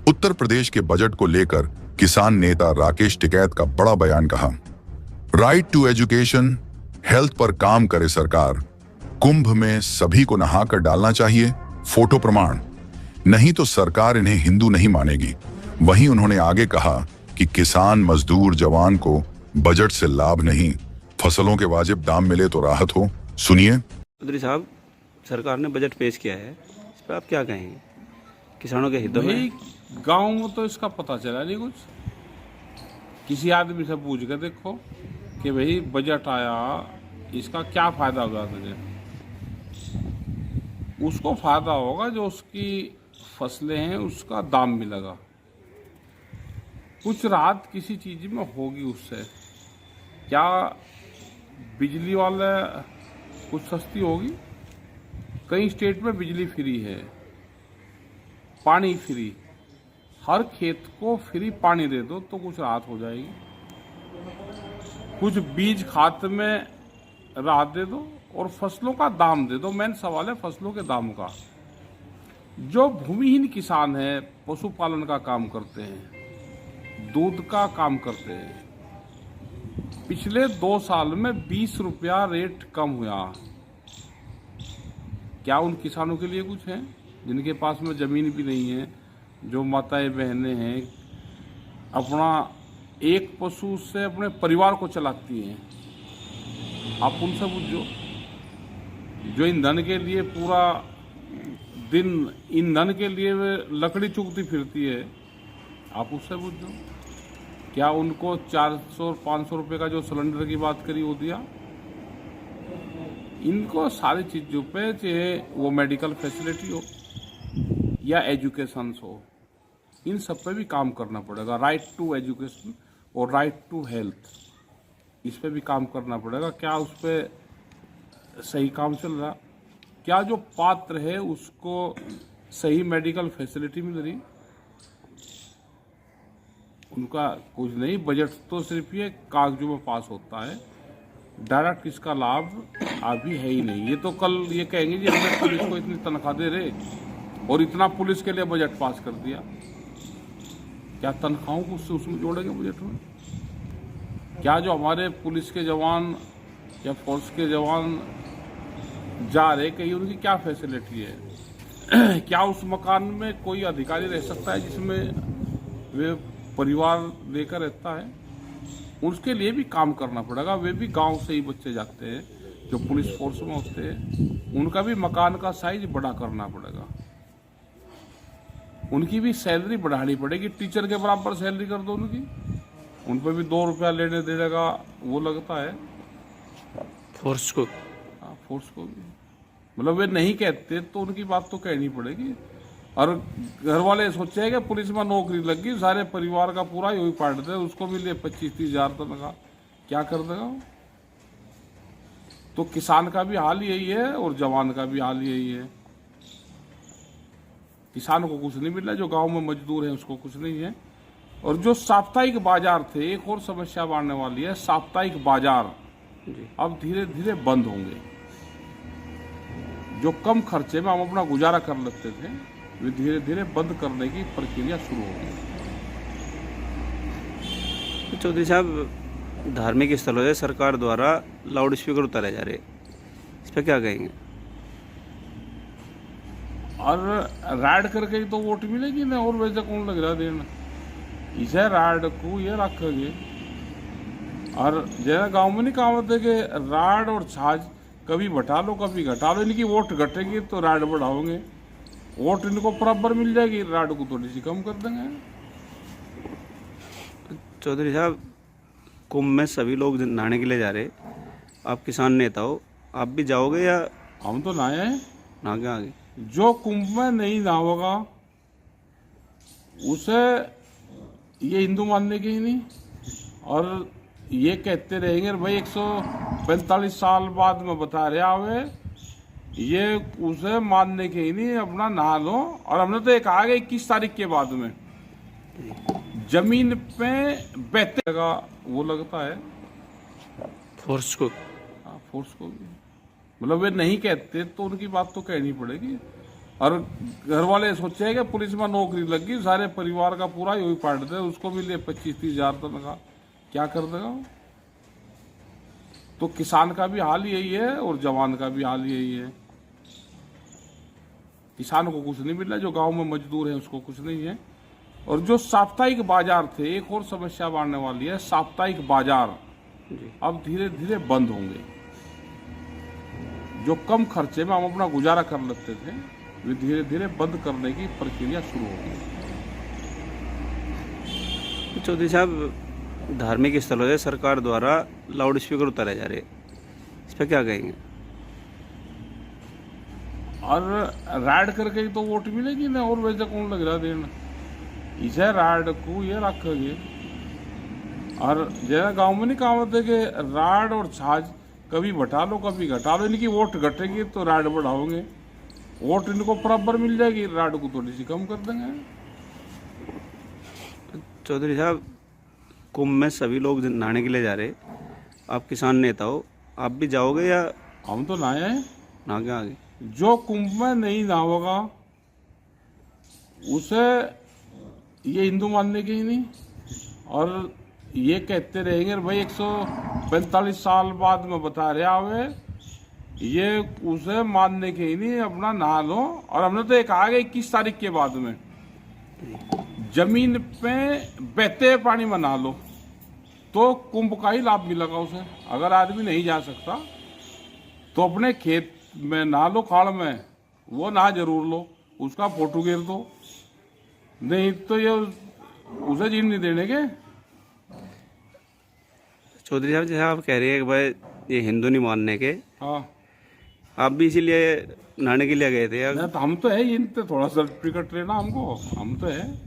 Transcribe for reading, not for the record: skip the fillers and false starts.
उत्तर प्रदेश के बजट को लेकर किसान नेता राकेश टिकैत का बड़ा बयान कहा। राइट टू एजुकेशन, हेल्थ पर काम करे सरकार। कुंभ में सभी को नहाकर डालना चाहिए, फोटो प्रमाण। नहीं तो सरकार इन्हें हिंदू नहीं मानेगी। वहीं उन्होंने आगे कहा कि किसान, मजदूर, जवान को बजट से लाभ नहीं, फसलों के वाजिब दाम मिले तो राहत हो। सुनिए। चौधरी साहब, सरकार ने बजट पेश किया है, इस पर आप क्या कहेंगे? किसानों के हितों में गांव में तो इसका पता चला नहीं कुछ। किसी आदमी से पूछ के देखो कि भाई बजट आया, इसका क्या फायदा होगा तुझे? उसको फायदा होगा जो उसकी फसलें हैं उसका दाम मिलेगा, कुछ राहत किसी चीज में होगी उससे। क्या बिजली वाले कुछ सस्ती होगी? कई स्टेट में बिजली फ्री है, पानी फ्री। हर खेत को फ्री पानी दे दो तो कुछ राहत हो जाएगी। कुछ बीज खाद में राहत दे दो और फसलों का दाम दे दो। मेन सवाल है फसलों के दाम का। जो भूमिहीन किसान है, पशुपालन का काम करते हैं, दूध का काम करते हैं, पिछले 2 साल में 20 रुपया रेट कम हुआ। क्या उन किसानों के लिए कुछ है जिनके पास में जमीन भी नहीं है, जो माताएं बहनें हैं, अपना एक पशु से अपने परिवार को चलाती हैं? आप उनसे पूछो। जो ईंधन के लिए पूरा दिन ईंधन के लिए लकड़ी चुगती फिरती है, आप उससे पूछो। क्या उनको 400 500 रुपये का जो सिलेंडर की बात करी वो दिया? इनको सारी चीज़ों पे, चाहे वो मेडिकल फैसिलिटी हो या एजुकेशन हो, इन सब पे भी काम करना पड़ेगा। राइट टू एजुकेशन और राइट टू हेल्थ, इस पे भी काम करना पड़ेगा। क्या उस पर सही काम चल रहा? क्या जो पात्र है उसको सही मेडिकल फैसिलिटी मिल रही? उनका कुछ नहीं। बजट तो सिर्फ ये कागजों में पास होता है, डायरेक्ट इसका लाभ अभी है ही नहीं। ये तो कल ये कहेंगे जी हमने पुलिस को इतनी तनख्वाह दे रहे और इतना पुलिस के लिए बजट पास कर दिया। क्या तनख्वाहों को उसमें जोड़ेंगे बजट में? क्या जो हमारे पुलिस के जवान या फोर्स के जवान जा रहे, कहीं उनकी क्या फैसिलिटी है? क्या उस मकान में कोई अधिकारी रह सकता है जिसमें वे परिवार लेकर रहता है? उसके लिए भी काम करना पड़ेगा। वे भी गांव से ही बच्चे जाते हैं जो पुलिस फोर्स में होते हैं, उनका भी मकान का साइज बड़ा करना पड़ेगा। उनकी भी सैलरी बढ़ानी पड़ेगी। टीचर के बराबर सैलरी कर दो उनकी, उन पर भी 2 रुपया लेने देने का वो लगता है फोर्स को। हाँ, फोर्स को भी। मतलब वे नहीं कहते तो उनकी बात तो कहनी पड़ेगी। और घर वाले सोचे कि पुलिस में नौकरी लग गई, सारे परिवार का पूरा ही पाट दे, उसको भी ले 25-30 हज़ार तनख्वाह, क्या कर देगा वो? तो किसान का भी हाल यही है और जवान का भी हाल यही है। किसान को कुछ नहीं मिल रहा, जो गांव में मजदूर है उसको कुछ नहीं है। और जो साप्ताहिक बाजार थे, एक और समस्या बढ़ने वाली है। साप्ताहिक बाजार अब धीरे धीरे बंद होंगे। जो कम खर्चे में हम अपना गुजारा कर लेते थे, वे धीरे धीरे बंद करने की प्रक्रिया शुरू होगी। चौधरी साहब, धार्मिक स्थलों से सरकार द्वारा लाउड स्पीकर उतारे जा रहे, इस पर क्या कहेंगे? और राइड करके ही तो वोट मिलेगी ना, और वैसे कौन लग रहा देना? इसे राइड को ये रखेंगे। और जरा गांव में नहीं कहावत है कि राड और छाछ कभी बढ़ा लो कभी घटा लो। इनकी वोट घटेगी तो राड बढ़ाओगे, वोट इनको बराबर मिल जाएगी, राड को थोड़ी सी कम कर देंगे। चौधरी साहब, कुंभ में सभी लोग नहाने के लिए जा रहे, आप किसान नेता हो, आप भी जाओगे या? हम तो नहाए हैं। नहा के आगे जो कुंभ में नहीं नहाओगा उसे ये हिंदू मानने के ही नहीं, और ये कहते रहेंगे भाई 145 साल बाद में बता रहे आवे, ये उसे मानने के ही नहीं, अपना नहा लो। और हमने तो एक आगे 21 तारीख के बाद में जमीन पे बहते का वो लगता है फोर्स को। फोर्स को भी। मतलब वे नहीं कहते तो उनकी बात तो कहनी पड़ेगी। और घर वाले सोचे कि पुलिस में नौकरी लग गई, सारे परिवार का पूरा ही पाट दे, उसको भी ले 25-30 हजार तनख्वाह, क्या कर देगा वो? तो किसान का भी हाल यही है और जवान का भी हाल यही है। किसान को कुछ नहीं मिल रहा, जो गांव में मजदूर है उसको कुछ नहीं है। और जो साप्ताहिक बाजार थे, एक और समस्या बढ़ने वाली है, साप्ताहिक बाजार अब धीरे धीरे बंद होंगे। जो कम खर्चे में हम अपना गुजारा कर लेते थे, वे धीरे धीरे बंद करने की प्रक्रिया शुरू होगी। चौधरी साहब, धार्मिक स्थलों से सरकार द्वारा लाउड स्पीकर उतारे जा रहे, इस पर क्या कहेंगे? और राड करके ही तो वोट मिलेगी ना, और वैसे कौन लग रहा देना? इसे राड को ये रखेंगे। और जैसा गांव में नहीं कहावत है कि राड और छाछ कभी बढ़ा लो कभी घटा लो, इनकी वोट घटेगी तो राड बढ़ाओगे, वोट इनको बराबर मिल जाएगी, राड को थोड़ी सी कम कर देंगे। चौधरी साहब, कुंभ में सभी लोग नहाने के लिए जा रहे, आप किसान नेता हो, आप भी जाओगे या? हम तो नहाए हैं, नहा के आगे। जो कुंभ में नहीं नहाओगा उसे ये हिंदू मानने के ही नहीं, और ये कहते रहेंगे भाई 145 साल बाद में बता रहे आवे, ये उसे मानने के ही नहीं, अपना नहा लो। और हमने तो एक कहा 21 तारीख के बाद में जमीन पे बहते पानी में नहा लो, तो कुंभ का ही लाभ मिलेगा उसे। अगर आदमी नहीं जा सकता तो अपने खेत में नहा लो, खाड़ में, वो नहा जरूर लो, उसका फोटो गिर दो, नहीं तो ये उसे जीन नहीं देने के। चौधरी साहब, जैसे आप कह रहे हैं कि भाई ये हिंदू नहीं मानने के, हाँ, आप भी इसीलिए नहाने के लिए गए थे? तो हम तो है, इन पे थोड़ा सर्टिफिकेट लेना हमको, हम तो है।